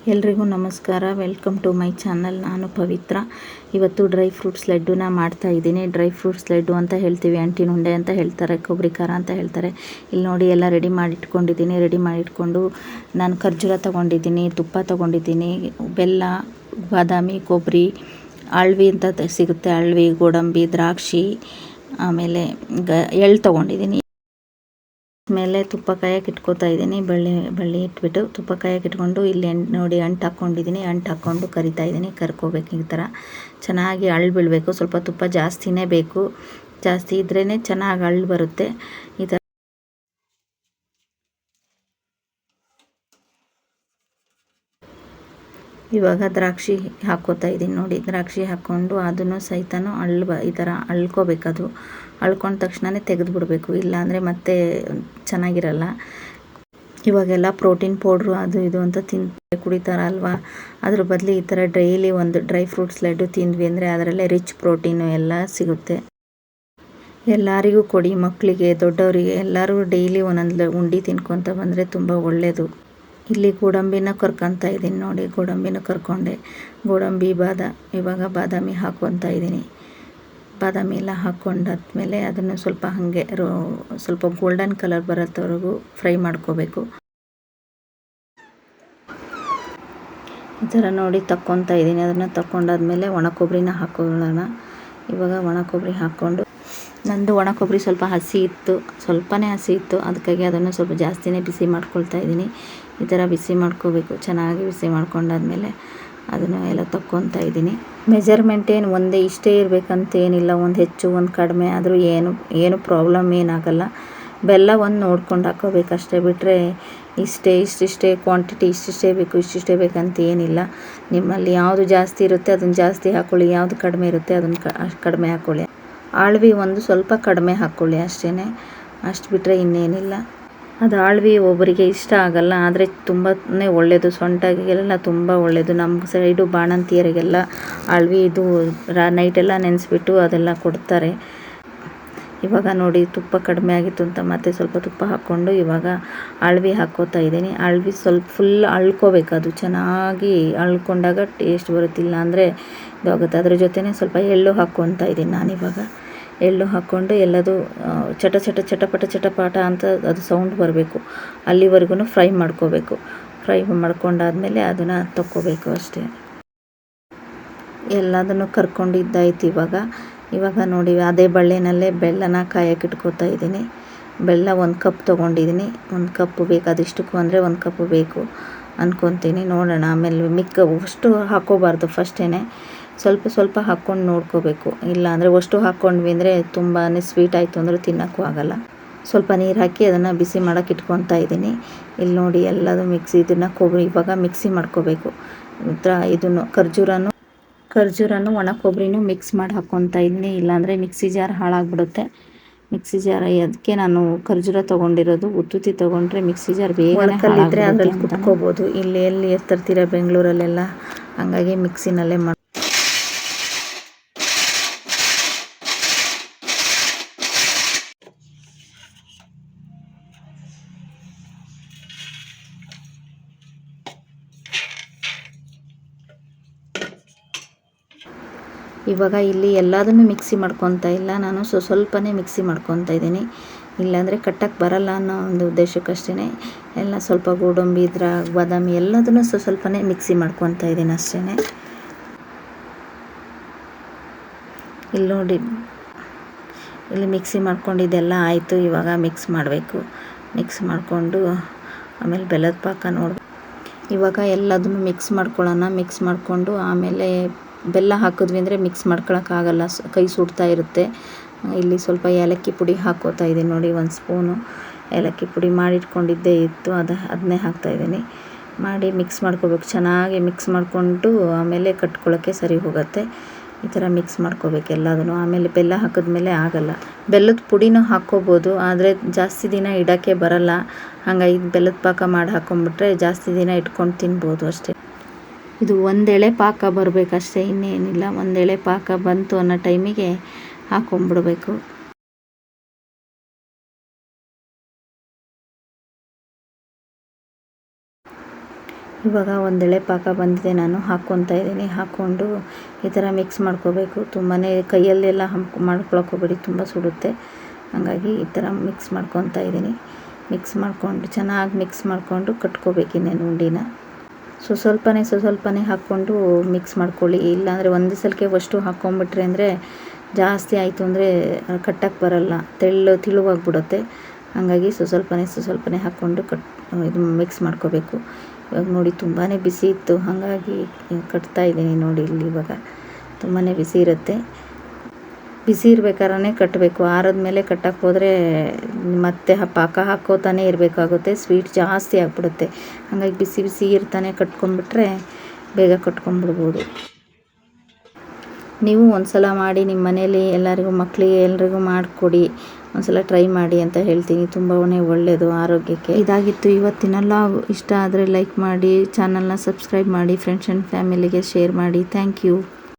ಎಲ್ರಿಗೂ ನಮಸ್ಕಾರ. Welcome to my channel. ನಾನು ಪವಿತ್ರ. ಇವತ್ತು ಡ್ರೈ ಫ್ರೂಟ್ಸ್ ಲಡ್ಡುನ ಮಾಡ್ತಾ ಇದ್ದೀನಿ. ಡ್ರೈ ಫ್ರೂಟ್ಸ್ ಲಡ್ಡು ಅಂತ ಹೇಳ್ತೀವಿ, ಅಂಟಿನ ಉಂಡೆ ಅಂತ ಹೇಳ್ತಾರೆ, ಕೊಬ್ಬರಿ ಖಾರ ಅಂತ ಹೇಳ್ತಾರೆ. ಇಲ್ಲಿ ನೋಡಿ ಎಲ್ಲ ರೆಡಿ ಮಾಡಿಟ್ಕೊಂಡಿದ್ದೀನಿ. ರೆಡಿ ಮಾಡಿಟ್ಕೊಂಡು ನಾನು ಖರ್ಜೂರ ತೊಗೊಂಡಿದ್ದೀನಿ, ತುಪ್ಪ ತೊಗೊಂಡಿದ್ದೀನಿ, ಬೆಲ್ಲ, ಬಾದಾಮಿ, ಕೊಬ್ಬರಿ, ಅಳ್ವಿ ಅಂತ ಸಿಗುತ್ತೆ, ಅಳ್ವಿ, ಗೋಡಂಬಿ, ದ್ರಾಕ್ಷಿ, ಆಮೇಲೆ ಎಳ್ಳು ತೊಗೊಂಡಿದ್ದೀನಿ. ಮೇಲೆ ತುಪ್ಪ ಕಾಯಕ್ಕೆ ಇಟ್ಕೋತಾ ಇದ್ದೀನಿ. ಬಳ್ಳಿ ಇಟ್ಬಿಟ್ಟು ತುಪ್ಪ ಕಾಯಕ್ಕೆ ಇಟ್ಕೊಂಡು ಇಲ್ಲಿ ನೋಡಿ ಅಂಟು ಹಾಕ್ಕೊಂಡಿದ್ದೀನಿ. ಅಂಟು ಹಾಕ್ಕೊಂಡು ಕರಿತಾ ಇದ್ದೀನಿ. ಕರ್ಕೋಬೇಕು ಈ ಥರ ಚೆನ್ನಾಗಿ ಅಳ್ಳು ಬೀಳಬೇಕು. ಸ್ವಲ್ಪ ತುಪ್ಪ ಜಾಸ್ತಿನೇ ಬೇಕು, ಜಾಸ್ತಿ ಇದ್ರೇ ಚೆನ್ನಾಗಿ ಅಳ್ಳು ಬರುತ್ತೆ. ಈ ಥರ ಇವಾಗ ದ್ರಾಕ್ಷಿ ಹಾಕ್ಕೋತಾ ಇದ್ದೀನಿ ನೋಡಿ. ದ್ರಾಕ್ಷಿ ಹಾಕ್ಕೊಂಡು ಅದನ್ನು ಸಹಿತನೂ ಈ ಥರ ಅಳ್ಕೋಬೇಕದು. ಅಳ್ಕೊಂಡ ತಕ್ಷಣವೇ ತೆಗೆದು ಬಿಡಬೇಕು, ಇಲ್ಲಾಂದರೆ ಮತ್ತೆ ಚೆನ್ನಾಗಿರಲ್ಲ. ಇವಾಗೆಲ್ಲ ಪ್ರೋಟೀನ್ ಪೌಡ್ರು ಅದು ಇದು ಅಂತ ಕುಡಿತಾರಲ್ವ, ಅದ್ರ ಬದಲು ಈ ಥರ ಡೈಲಿ ಒಂದು ಡ್ರೈ ಫ್ರೂಟ್ಸ್ ಲಡ್ಡು ತಿಂದ್ವಿ ಅಂದರೆ ಅದರಲ್ಲೇ ರಿಚ್ ಪ್ರೋಟೀನು ಎಲ್ಲ ಸಿಗುತ್ತೆ. ಎಲ್ಲರಿಗೂ ಕೊಡಿ, ಮಕ್ಕಳಿಗೆ, ದೊಡ್ಡವರಿಗೆ ಎಲ್ಲರೂ ಡೈಲಿ ಒಂದೊಂದು ಉಂಡೆ ತಿನ್ಕೊತ ಬಂದರೆ ತುಂಬ ಒಳ್ಳೆಯದು. ಇಲ್ಲಿ ಗೋಡಂಬಿನ ಕರ್ಕೊತಾ ಇದ್ದೀನಿ ನೋಡಿ. ಗೋಡಂಬಿನ ಕರ್ಕೊಂಡೆ. ಗೋಡಂಬಿ, ಇವಾಗ ಬಾದಾಮಿ ಹಾಕ್ಕೊತಾ ಇದ್ದೀನಿ. ಬಾದಾಮಿ ಎಲ್ಲ ಹಾಕ್ಕೊಂಡಾದ್ಮೇಲೆ ಅದನ್ನು ಸ್ವಲ್ಪ ಹಾಗೆ ಸ್ವಲ್ಪ ಗೋಲ್ಡನ್ ಕಲರ್ ಬರೋತ್ತವರೆಗೂ ಫ್ರೈ ಮಾಡ್ಕೋಬೇಕು. ಈ ಥರ ನೋಡಿ ತಕ್ಕೊತಾ ಇದ್ದೀನಿ. ಅದನ್ನು ತಕ್ಕೊಂಡಾದ್ಮೇಲೆ ಒಣ ಕೊಬ್ಬರಿನ ಹಾಕೊಳ್ಳೋಣ. ಇವಾಗ ಒಣ ಕೊಬ್ಬರಿ ಹಾಕ್ಕೊಂಡು, ನಂದು ಒಣ ಕೊಬ್ಬರಿ ಸ್ವಲ್ಪ ಹಸಿ ಇತ್ತು, ಸ್ವಲ್ಪನೇ ಹಸಿ ಇತ್ತು, ಅದಕ್ಕಾಗಿ ಅದನ್ನು ಸ್ವಲ್ಪ ಜಾಸ್ತಿನೇ ಬಿಸಿ ಮಾಡ್ಕೊಳ್ತಾ ಇದ್ದೀನಿ. ಈ ಥರ ಬಿಸಿ ಮಾಡ್ಕೋಬೇಕು. ಚೆನ್ನಾಗಿ ಬಿಸಿ ಮಾಡ್ಕೊಂಡಾದ್ಮೇಲೆ ಅದನ್ನು ಎಲ್ಲ ತಕ್ಕೊತಾ ಇದ್ದೀನಿ. ಮೆಜರ್ಮೆಂಟ್ ಏನು ಒಂದೇ ಇಷ್ಟೇ ಇರಬೇಕಂತೇನಿಲ್ಲ, ಒಂದು ಹೆಚ್ಚು ಒಂದು ಕಡಿಮೆ ಆದರೂ ಏನು ಪ್ರಾಬ್ಲಮ್ ಏನಾಗಲ್ಲ. ಬೆಲ್ಲ ಒಂದು ನೋಡ್ಕೊಂಡು ಹಾಕ್ಕೋಬೇಕು ಅಷ್ಟೇ, ಬಿಟ್ಟರೆ ಇಷ್ಟಿಷ್ಟೇ ಕ್ವಾಂಟಿಟಿ ಇಷ್ಟಿಷ್ಟೇ ಬೇಕು ಇಷ್ಟಿಷ್ಟೇ ಬೇಕಂತ ಏನಿಲ್ಲ. ನಿಮ್ಮಲ್ಲಿ ಯಾವುದು ಜಾಸ್ತಿ ಇರುತ್ತೆ ಅದನ್ನು ಜಾಸ್ತಿ ಹಾಕ್ಕೊಳ್ಳಿ, ಯಾವುದು ಕಡಿಮೆ ಇರುತ್ತೆ ಅದನ್ನು ಕಡಿಮೆ ಹಾಕ್ಕೊಳ್ಳಿ. ಆಳ್ವಿ ಒಂದು ಸ್ವಲ್ಪ ಕಡಿಮೆ ಹಾಕ್ಕೊಳ್ಳಿ ಅಷ್ಟೇ, ಅಷ್ಟು ಬಿಟ್ಟರೆ ಇನ್ನೇನಿಲ್ಲ. ಅದು ಆಳ್ವಿ ಒಬ್ಬರಿಗೆ ಇಷ್ಟ ಆಗಲ್ಲ, ಆದರೆ ತುಂಬಾ ಒಳ್ಳೆಯದು, ಸೊಂಟಗೆಲ್ಲ ತುಂಬ ಒಳ್ಳೆಯದು. ನಮ್ಮ ಸೈಡು ಬಾಣಂತಿಯರಿಗೆಲ್ಲ ಆಳ್ವಿ ಇದು ನೈಟೆಲ್ಲ ನೆನೆಸ್ಬಿಟ್ಟು ಅದೆಲ್ಲ ಕೊಡ್ತಾರೆ. ಇವಾಗ ನೋಡಿ ತುಪ್ಪ ಕಡಿಮೆ ಆಗಿತ್ತು ಅಂತ ಮತ್ತೆ ಸ್ವಲ್ಪ ತುಪ್ಪ ಹಾಕ್ಕೊಂಡು ಇವಾಗ ಆಳ್ವಿ ಹಾಕ್ಕೋತಾ ಇದ್ದೀನಿ. ಆಳ್ವಿ ಸ್ವಲ್ಪ ಫುಲ್ ಅಳ್ಕೋಬೇಕು, ಅದು ಚೆನ್ನಾಗಿ ಅಳ್ಕೊಂಡಾಗ ಟೇಸ್ಟ್ ಬರುತ್ತಿಲ್ಲ ಅಂದರೆ ಇದಾಗುತ್ತೆ. ಅದ್ರ ಜೊತೆನೇ ಸ್ವಲ್ಪ ಎಳ್ಳು ಹಾಕ್ಕೊತಾ ಇದ್ದೀನಿ ನಾನಿವಾಗ. ಎಳ್ಳು ಹಾಕ್ಕೊಂಡು ಎಲ್ಲದು ಚಟಪಟ ಅಂತ ಅದು ಸೌಂಡ್ ಬರಬೇಕು, ಅಲ್ಲಿವರೆಗೂ ಫ್ರೈ ಮಾಡ್ಕೋಬೇಕು. ಫ್ರೈ ಮಾಡ್ಕೊಂಡಾದ್ಮೇಲೆ ಅದನ್ನು ತಕ್ಕೋಬೇಕು ಅಷ್ಟೇ. ಎಲ್ಲದನ್ನು ಕರ್ಕೊಂಡಿದ್ದಾಯ್ತು. ಇವಾಗ ನೋಡಿ ಅದೇ ಬಳ್ಳಿನಲ್ಲೇ ಬೆಲ್ಲನ ಕಾಯಕ್ಕೆ ಇಟ್ಕೋತಾ ಇದ್ದೀನಿ. ಬೆಲ್ಲ 1 ಕಪ್ ತೊಗೊಂಡಿದ್ದೀನಿ. 1 ಕಪ್ ಬೇಕು, ಅದಿಷ್ಟಕ್ಕೂ ಅಂದರೆ 1 ಕಪ್ ಬೇಕು ಅಂದ್ಕೊತೀನಿ. ನೋಡೋಣ ಆಮೇಲೆ ಅಷ್ಟು ಹಾಕ್ಕೋಬಾರ್ದು, ಫಸ್ಟೇ ಸ್ವಲ್ಪ ಹಾಕ್ಕೊಂಡು ನೋಡ್ಕೋಬೇಕು. ಇಲ್ಲಾಂದರೆ ಅಷ್ಟು ಹಾಕ್ಕೊಂಡ್ವಿ ಅಂದರೆ ತುಂಬಾ ಸ್ವೀಟ್ ಆಯಿತು ಅಂದರೆ ತಿನ್ನೋಕ್ಕೂ ಆಗಲ್ಲ. ಸ್ವಲ್ಪ ನೀರು ಹಾಕಿ ಅದನ್ನು ಬಿಸಿ ಮಾಡೋಕ್ಕೆ ಇಟ್ಕೊತಾ ಇದ್ದೀನಿ. ಇಲ್ಲಿ ನೋಡಿ ಎಲ್ಲದು ಇದನ್ನು ಕೊಬ್ಬರಿ ಇವಾಗ ಮಿಕ್ಸಿ ಮಾಡ್ಕೋಬೇಕು. ಇದನ್ನು ಖರ್ಜೂರನು ಒಣ ಕೊಬ್ಬರಿನೂ ಮಿಕ್ಸ್ ಮಾಡಿ ಹಾಕ್ಕೊತಾ ಇದ್ದೀನಿ. ಇಲ್ಲಾಂದರೆ ಮಿಕ್ಸಿ ಜಾರ್ ಹಾಳಾಗ್ಬಿಡುತ್ತೆ. ಮಿಕ್ಸಿ ಜಾರ್ ಅದಕ್ಕೆ ನಾನು ಖರ್ಜೂರ ತೊಗೊಂಡಿರೋದು. ಉತ್ತುತ್ತಿ ತೊಗೊಂಡ್ರೆ ಮಿಕ್ಸಿ ಜಾರ್ ಬೇಗನೆ ಹಾಳಾಗ್ಬಿಡುತ್ತೆ. ಅದರಲ್ಲಿ ಕುಟ್ಕೋಬೋದು. ಇಲ್ಲಿ ಎಲ್ಲಿ ತರ್ತೀರ ಬೆಂಗಳೂರಲ್ಲೆಲ್ಲ, ಹಂಗಾಗಿ ಮಿಕ್ಸಿನಲ್ಲೇ ಇವಾಗ ಇಲ್ಲಿ ಎಲ್ಲದನ್ನು ಮಿಕ್ಸಿ ಮಾಡ್ಕೊತಾ ಇಲ್ಲ, ನಾನು ಸ್ವಲ್ಪನೇ ಮಿಕ್ಸಿ ಮಾಡ್ಕೊತಾ ಇದ್ದೀನಿ. ಇಲ್ಲಾಂದರೆ ಕಟ್ಟಕ್ಕೆ ಬರಲ್ಲ ಅನ್ನೋ ಒಂದು ಉದ್ದೇಶಕ್ಕಷ್ಟೇ ಎಲ್ಲ ಸ್ವಲ್ಪ ಗೋಡಂಬಿ, ಬಾದಾಮಿ ಎಲ್ಲದನ್ನು ಸ್ವಲ್ಪನೇ ಮಿಕ್ಸಿ ಮಾಡ್ಕೊತಾ ಇದ್ದೀನಿ ಅಷ್ಟೇ. ಇಲ್ಲಿ ನೋಡಿ, ಇಲ್ಲಿ ಮಿಕ್ಸಿ ಮಾಡ್ಕೊಂಡಿದ್ದೆಲ್ಲ ಆಯಿತು. ಇವಾಗ ಮಿಕ್ಸ್ ಮಾಡಬೇಕು. ಮಿಕ್ಸ್ ಮಾಡಿಕೊಂಡು ಆಮೇಲೆ ಬೆಲ್ಲದ ಪಾಕ ನೋಡಬೇಕು. ಇವಾಗ ಎಲ್ಲದನ್ನು ಮಿಕ್ಸ್ ಮಾಡ್ಕೊಳ್ಳೋಣ. ಮಿಕ್ಸ್ ಮಾಡಿಕೊಂಡು ಆಮೇಲೆ ಬೆಲ್ಲ ಹಾಕಿದ್ವಿ ಅಂದರೆ ಮಿಕ್ಸ್ ಮಾಡ್ಕೊಳಕ್ಕಾಗಲ್ಲ, ಕೈ ಸುಡ್ತಾ ಇರುತ್ತೆ. ಇಲ್ಲಿ ಸ್ವಲ್ಪ ಏಲಕ್ಕಿ ಪುಡಿ ಹಾಕ್ಕೋತಾ ಇದ್ದೀನಿ ನೋಡಿ. 1 ಸ್ಪೂನು ಏಲಕ್ಕಿ ಪುಡಿ ಮಾಡಿಟ್ಕೊಂಡಿದ್ದೇ ಇತ್ತು, ಅದನ್ನೇ ಹಾಕ್ತಾಯಿದ್ದೀನಿ. ಮಾಡಿ ಮಿಕ್ಸ್ ಮಾಡ್ಕೋಬೇಕು. ಚೆನ್ನಾಗಿ ಮಿಕ್ಸ್ ಮಾಡಿಕೊಂಡು ಆಮೇಲೆ ಕಟ್ಕೊಳ್ಳೋಕ್ಕೆ ಸರಿ ಹೋಗುತ್ತೆ. ಈ ಥರ ಮಿಕ್ಸ್ ಮಾಡ್ಕೋಬೇಕು ಎಲ್ಲದನ್ನು. ಆಮೇಲೆ ಬೆಲ್ಲ ಹಾಕಿದ್ಮೇಲೆ ಆಗಲ್ಲ. ಬೆಲ್ಲದ ಪುಡಿನೂ ಹಾಕ್ಕೋಬೋದು, ಆದರೆ ಜಾಸ್ತಿ ದಿನ ಇಡೋಕ್ಕೆ ಬರಲ್ಲ. ಹಾಗಾಗಿ ಬೆಲ್ಲದ ಪಾಕ ಮಾಡಿ ಹಾಕ್ಕೊಂಬಿಟ್ರೆ ಜಾಸ್ತಿ ದಿನ ಇಟ್ಕೊಂಡು ತಿನ್ಬೋದು ಅಷ್ಟೇ. ಇದು 1 ಎಳೆ ಪಾಕ ಬರಬೇಕಷ್ಟೇ, ಇನ್ನೇನಿಲ್ಲ. 1 ಎಳೆ ಪಾಕ ಬಂತು ಅನ್ನೋ ಟೈಮಿಗೆ ಹಾಕ್ಕೊಂಬಿಡ್ಬೇಕು. ಇವಾಗ ಒಂದೆಳೆ ಪಾಕ ಬಂದಿದೆ, ನಾನು ಹಾಕ್ಕೊತಾ ಇದ್ದೀನಿ. ಹಾಕ್ಕೊಂಡು ಈ ಥರ ಮಿಕ್ಸ್ ಮಾಡ್ಕೋಬೇಕು. ತುಂಬಾ ಕೈಯಲ್ಲೆಲ್ಲ ಮಾಡ್ಕೊಳಕ್ಕೆ ಹೋಗ್ಬೇಡಿ, ತುಂಬ ಸುಡುತ್ತೆ. ಹಾಗಾಗಿ ಈ ಥರ ಮಿಕ್ಸ್ ಮಾಡ್ಕೊತಾ ಇದ್ದೀನಿ. ಮಿಕ್ಸ್ ಮಾಡಿಕೊಂಡು ಚೆನ್ನಾಗಿ ಮಿಕ್ಸ್ ಮಾಡಿಕೊಂಡು ಕಟ್ಕೋಬೇಕು ಇನ್ನೇನು ಉಂಡಿನ. ಸ್ವಲ್ಪನೇ ಹಾಕ್ಕೊಂಡು ಮಿಕ್ಸ್ ಮಾಡ್ಕೊಳ್ಳಿ. ಇಲ್ಲಾಂದರೆ ಒಂದು ಸಲಕ್ಕೆ ಅಷ್ಟು ಹಾಕ್ಕೊಂಬಿಟ್ರೆ ಅಂದರೆ ಜಾಸ್ತಿ ಆಯಿತು ಅಂದರೆ ಕಟ್ಟಕ್ಕೆ ಬರಲ್ಲ, ತಿಳುವಾಗ್ಬಿಡುತ್ತೆ. ಹಾಗಾಗಿ ಸ್ವಲ್ಪನೇ ಹಾಕ್ಕೊಂಡು ಇದು ಮಿಕ್ಸ್ ಮಾಡ್ಕೋಬೇಕು. ಇವಾಗ ನೋಡಿ ತುಂಬಾ ಬಿಸಿ ಇತ್ತು, ಹಾಗಾಗಿ ಕಟ್ತಾ ಇದ್ದೀನಿ ನೋಡಿ. ಇಲ್ಲಿ ಇವಾಗ ತುಂಬಾ ಬಿಸಿ ಇರುತ್ತೆ. ಬಿಸಿ ಇರಬೇಕಾದ್ರೆ ಕಟ್ಟಬೇಕು. ಆರಿದ್ಮೇಲೆ ಕಟ್ಟಕ್ಕೆ ಹೋದರೆ ಮತ್ತೆ ಪಾಕ ಹಾಕೋತಾನೆ ಇರಬೇಕಾಗುತ್ತೆ, ಸ್ವೀಟ್ ಜಾಸ್ತಿ ಆಗಿಬಿಡುತ್ತೆ. ಹಾಗಾಗಿ ಬಿಸಿ ಇರ್ತಾನೆ ಕಟ್ಕೊಂಡ್ಬಿಟ್ರೆ ಬೇಗ ಕಟ್ಕೊಂಡ್ಬಿಡ್ಬೋದು. ನೀವು ಒಂದ್ಸಲ ಮಾಡಿ ನಿಮ್ಮ ಮನೇಲಿ ಎಲ್ಲರಿಗೂ, ಮಕ್ಕಳಿಗೆ ಎಲ್ರಿಗೂ ಮಾಡಿಕೊಡಿ. ಒಂದ್ಸಲ ಟ್ರೈ ಮಾಡಿ ಅಂತ ಹೇಳ್ತೀನಿ. ತುಂಬಾ ಒಳ್ಳೆಯದು ಆರೋಗ್ಯಕ್ಕೆ. ಇದಾಗಿತ್ತು ಇವತ್ತಿನ ಲಾಗ್. ಇಷ್ಟ ಆದರೆ ಲೈಕ್ ಮಾಡಿ, ಚಾನಲ್ನ ಸಬ್ಸ್ಕ್ರೈಬ್ ಮಾಡಿ, ಫ್ರೆಂಡ್ಸ್ ಆ್ಯಂಡ್ ಫ್ಯಾಮಿಲಿಗೆ ಶೇರ್ ಮಾಡಿ. Thank you.